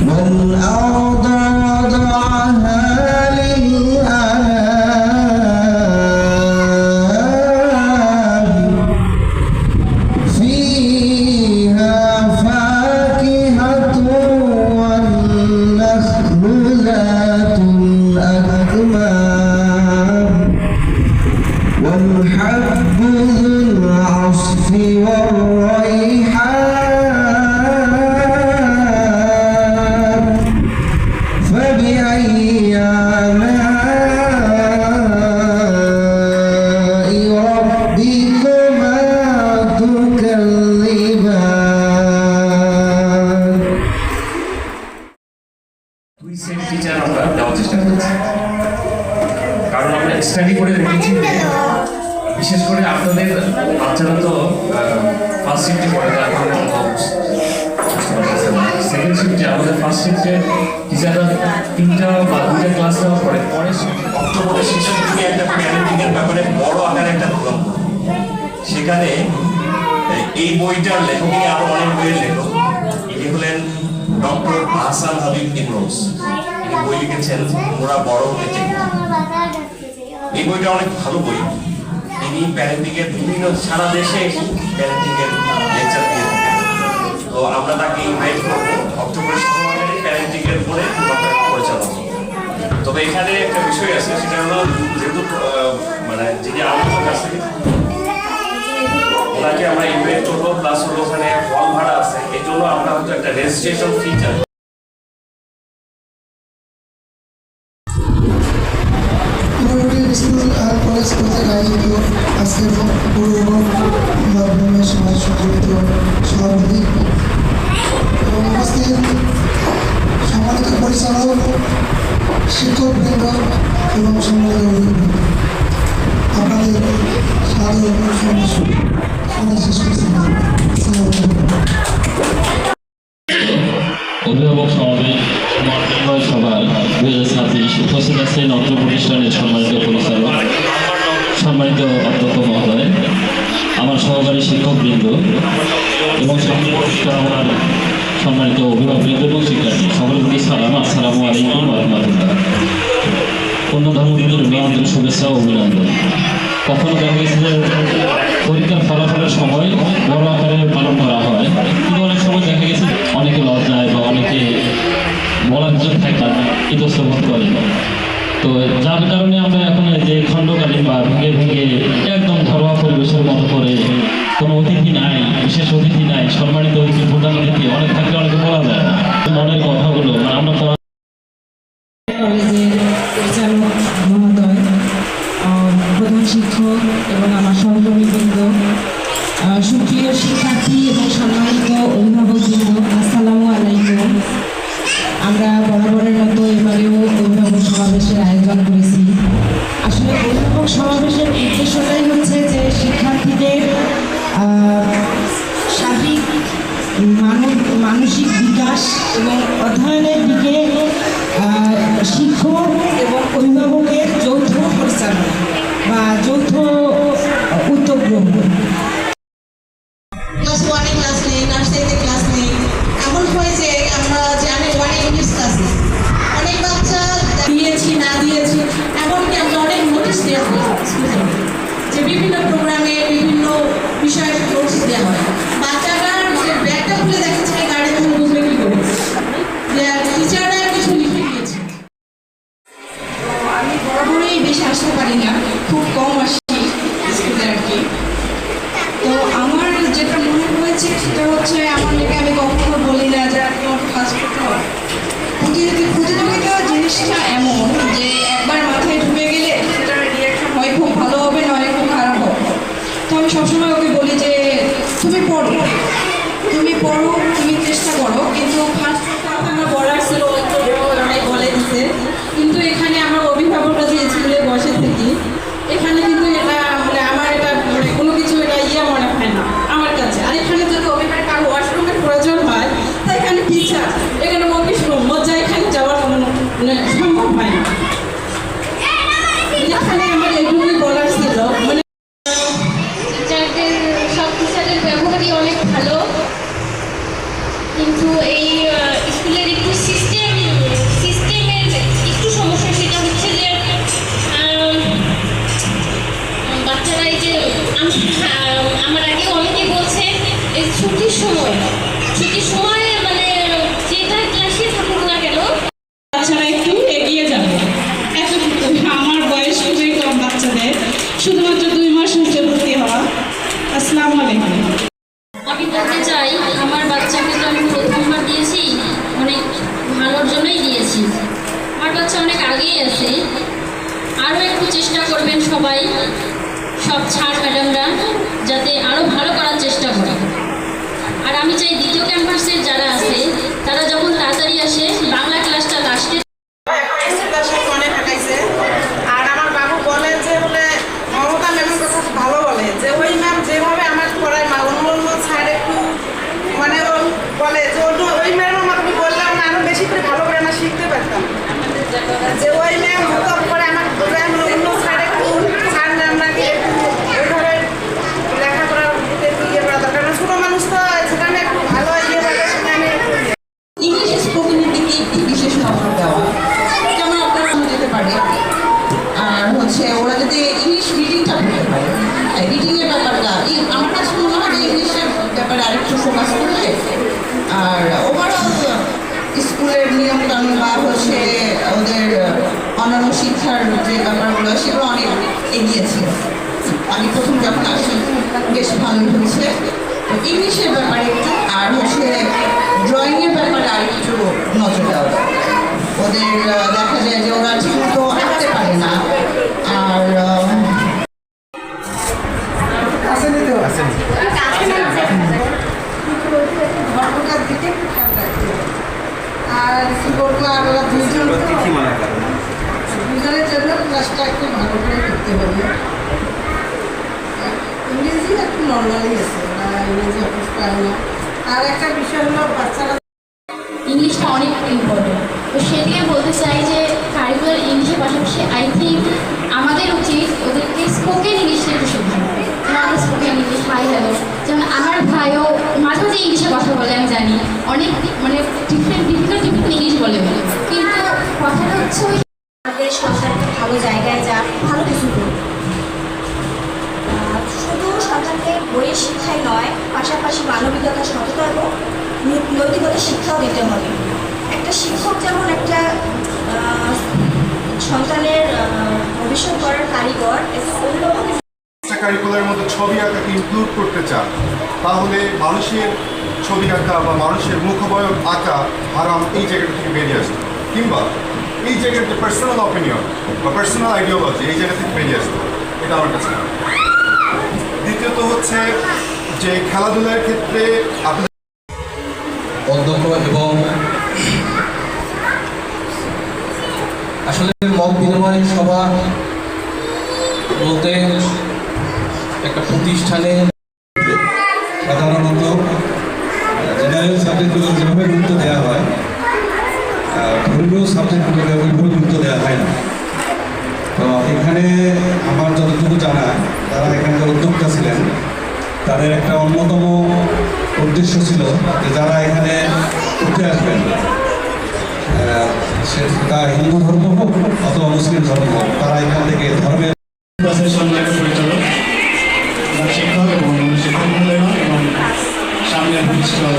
والأرض وضعها للأنام فيها فاكهة والنخل ذات الأكمام والحب ذو العصف والريحان فبأي آلاء ربكما تكذبان দুই set teacher আমরা দেওয়ার চেষ্টা করছি, কারণ আমরা স্টাডি করে দেখেছি যে বিশেষ করে আপনাদের বাচ্চারা তো ফার্স্ট শিফটে পড়ে, তার কারণে সেকেন্ড শিফটে আমাদের ফার্স্ট শিফটে টিচাররা 3টা বা 2টা ক্লাস দেওয়ার পরে অক্টোবরের শেষের দিকে একটা প্যারেন্টিংয়ের ব্যাপারে বড় আকারে একটা প্রোগ্রাম করব। সেখানে এই বইটার লেখকই আরো অনেক বইয়ের লেখক, ইনি হলেন ডক্টর হাসান হাবিব ইমরোজ। ইনি বই লিখেছেন ওরা বড় হতে চাই। এই বইটা অনেক ভালো বই। ইনি প্যারেন্টিং এর বিভিন্ন সারা দেশে প্যারেন্টিং এর লেকচার দিয়ে থাকেন। তো আমরা তাকে ইনভাইট করবো অক্টোবরের সময় প্যারেন্টিং এর উপরে পরিচালনা। তবে এখানে একটা বিষয় আছে, সেটা হলো যেহেতু মানে যিনি আলোচক আছে ওনাকে আমরা ইনভাইট করবো, প্লাস হলো ওখানে হল ভাড়া আছে, এই জন্য আমরা হয়তো একটা রেজিস্ট্রেশন ফি চাই। স্কুল আর কলেজ কর্তৃক আয়োজিত আজকের পূর্ব মাধ্যমিক সমাজ সংযুক্ত সভাপতি এবং উপস্থিত সম্মানিত পরিচালক, শিক্ষকবৃন্দ এবং সম্মানিত অভিভাবক, আপনাদের সাদর শেষ করছি। অভিভাবক সমাবেশ সমন্বয় সভায় 2026 উপস্থিত আছেন অত্র প্রতিষ্ঠানের সম্মানিত পরিচালক, সম্মানিত অধ্যক্ষ মহোদয়, আমার সহকারী শিক্ষকবৃন্দ এবং আমার সম্মানিত অভিভাবকবৃন্দ এবং শিক্ষার্থী সকলের প্রতি সালাম, আসসালামু আলাইকুম ওয়া রাহমাতুল্লাহ। অন্য ধর্মবৃন্দের আন্তরিক শুভেচ্ছা ও অভিনন্দন। কখনো দেখা গেছে যে পরীক্ষার ফলাফলের সময় বড় আকারে পালন করা হয়, কিন্তু অনেক সময় দেখা গেছে অনেকে লজ্জায় বা অনেকে বলার জন্য থাকে ইতস্তত করে। তো যার কারণে আমরা এখন যে খণ্ডকালীন বা ভেঙে ভেঙে একদম ঘরোয়া পরিবেশের মতো করে কোনো অতিথি নাই, বিশেষ অতিথি নাই, সম্মানিত অতিথি প্রধান অতিথি অনেক থাকলে অনেকে বলা যায় না মনের কথাগুলো। আমরা তো কলেজের পরিচালক মহোদয়, প্রধান শিক্ষক এবং আমার সহকর্মীবৃন্দ, সুপ্রিয় শিক্ষার্থী এবং সম্মানিত অভিভাবকবৃন্দ, আসসালামু আলাইকুম। আমরা বরাবরের মতো এবারেও অভিভাবক সমাবেশের আয়োজন করেছি। আসলে অভিভাবক সমাবেশের উদ্দেশ্যটাই হচ্ছে যে শিক্ষার্থীদের শারীরিক মানসিক বিকাশ এবং অধ্যয়নের দিকে শিক্ষক এবং অভিভাবকের যৌথ পরিচালনা বা যৌথ উদ্যোগ গ্রহণ। ক্লাস 1-এ ক্লাস নেই, নার্সারিতে ক্লাস নেই, এমন হয় যে আমরা জানি 1-এ ইংলিশ ক্লাস নেই। অনেক বাচ্চা দিয়েছি না দিয়েছি, এমনকি আমরা অনেক নোটিশ দেওয়া হয় যে বিভিন্ন প্রোগ্রামে বিভিন্ন বিষয়ে নোটিশ দেওয়া হয়। বাচ্চারা ব্যাগটা খুলে দেখাচ্ছে গাড়ি থেকে বুঝবে কি করে যে টিচাররা কিছু লিখে দিয়েছে। আমি বরাবরই বেশি আসতে পারি না, খুব কম আসি স্কুলে আর কি। তো আমার যেটা মনে হয়েছে সেটা হচ্ছে আমার লেগে আমি কখনো বলি না যে তোমাকে কাজ করতে হবে। প্রতিযোগিতা জিনিসটা এমন যে একবার মাথায় ঢুকে গেলে সেটার রিয়াকশন হয় খুব ভালো হবে, নয় খুব খারাপ হবে। তো আমি সবসময় ওকে বলি যে তুমি পড়ো, তুমি চেষ্টা করো, কিন্তু ফার্স্ট আমার বলার ছিল অনেক বলে দিতে, কিন্তু এখানে আমার অভিভাবকরা যে স্কুলে বসে থাকি এখানে কিন্তু এটা মানে আমার এটা মানে কোনো কিছু এটা মনে হয় না আমার কাছে। আর এখানে যদি অভিভাবক কারো ওয়াশরুমের প্রয়োজন হয় তাই এখানে টিচার, এখানে অফিস রুম, মজা এখানে যাওয়ার কোনো মানে সম্ভব হয় না। এখানে আমার এগুলোই বলার ছিল, মানে টিচারদের সব টিচারের ব্যবহারই অনেক আমি বলতে চাই আমার বাচ্চাকে তো আমি প্রথমবার দিয়েছি অনেক ভালোর জন্যই দিয়েছি। আমার বাচ্চা অনেক আগেই আছে, আরও একটু চেষ্টা করবেন সবাই, সব ছাড় ম্যাডামরা যাতে আরও ভালো করার চেষ্টা করে। আর আমি চাই দ্বিতীয় ক্যাম্পাসের যারা আছে তারা যখন তাড়াতাড়ি আসে বাংলা ক্লাসটা লাস্টে মনে থাকাইছে। আর আমার বাবু বলে যে বলে মমতা ম্যামের কথা ভালো বলে যে ওই ম্যাম যেভাবে আমার পড়ায় মা অন্য অন্য স্যার একটু মানে বলে যে ওই ম্যামের মাধ্যমে বললে আমি আরো বেশি করে ভালো করে আমরা শিখতে পারতাম। যে ওই ম্যাম হতো করে আমার অন্য স্যার একটু স্যার ম্যামরাকে একটু ওইভাবে লেখাপড়ার একটু ইয়ে করা দরকার। ছোটো মানুষ তো সেখানে একটু ভালো ইয়ে পাবে সেখানে একটু ইংলিশ স্পোকেনের দিকে একটু বিশেষ নজর দেওয়া, যেমন আপনারা যেতে পারে। আর হচ্ছে ওরা যদি ইংলিশ রিডিংটা করতে পারে, রিডিংয়ের ব্যাপারটা আমার কাছে মনে হয় যে ইংলিশের ব্যাপারে আরেকটু ফোকাস করলে আর ওভারঅল স্কুলের নিয়মকানুন বা হচ্ছে ওদের অন্যান্য শিক্ষার যে ব্যাপারগুলো সেগুলো অনেক এগিয়েছে। আমি প্রথম যখন আসি বেশ ভালোই হচ্ছে। তো ইংলিশের ব্যাপারে একটু আর হচ্ছে ড্রয়িংয়ের ব্যাপারে আর একটু নজর দেওয়া দরকার। ওদের দেখা যায় যে ওরা ঠিক মতো আঁকতে পারে না। আর ঘটনার দিকে একটু খেয়াল রাখতে হবে। আর কি বলবো, আর ওরা দুজনের জন্য ক্লাসটা একটু ভালো করে করতে হবে। ইংরেজি একটু নর্মালি আছে, ওরা ইংরেজি অফিস পায় না। আর একটা বিষয় হলো বাচ্চারা ইংলিশটা অনেক ইম্পর্টেন্ট। তো সেদিকে বলতে চাই যে কারিকুলার ইংলিশের পাশাপাশি আই থিঙ্ক আমাদের উচিত ওদেরকে স্পোকেন ইংলিশটা একটু শেখানো। নন স্পোকেন ইংলিশ, হাই হ্যালো, যেমন আমার ভাইও মাঝে মাঝে ইংলিশে কথা বলে, আমি জানি অনেক মানে ডিফারেন্ট ইংলিশ বলে, কিন্তু কথাটা হচ্ছে ওই আমাদের সন্তানকে ভালো জায়গায় যা ভালো কিছু করুক। শুধু সন্তানকে বইয়ের শিক্ষাই নয়, পাশাপাশি মানবিকতা, সততা এবং নৈতিকতা শিক্ষাও দিতে হবে। একটা শিক্ষক যেমন একটা সন্তানের ভবিষ্যৎ করার কারিগর, কারিকুলার মধ্যে ছবি আঁকাকে ইনক্লুড করতে চান, তাহলে মানুষের ছবি আঁকা বা মানুষের মুখবয়ব আঁকা হারাম এই জায়গাটা থেকে বেরিয়ে আসবে, কিংবা এই জায়গার যে পার্সোনাল অপিনিয়ন বা পার্সোনাল আইডিওলজি এই জায়গা থেকে বেরিয়ে আসবে। এটা আমার কাছে না। দ্বিতীয়ত হচ্ছে যে খেলাধুলার ক্ষেত্রে আপনাদের অধ্যক্ষ এবং আসলে মত বিনিময় সভা বলতে একটা প্রতিষ্ঠানে সাধারণত জেনারেল সাবজেক্টগুলো যেভাবে গুরুত্ব দেওয়া হয়, ধর্মীয় সাবজেক্টগুলোকে ওইভাবে গুরুত্ব দেওয়া হয় না। তো এখানে আমার যতটুকু জানা, যারা এখানকার উদ্যোক্তা ছিলেন তাদের একটা অন্যতম উদ্দেশ্য ছিল যে যারা এখানে উঠে আসবেন, তা হিন্দু ধর্ম হোক অথবা মুসলিম ধর্ম হোক, তারা এখান থেকে ধর্মের সম্মানিত পরিচালক, শিক্ষক এবং শিক্ষক মূল্যায়ন এবং সামনের ভবিষ্যৎ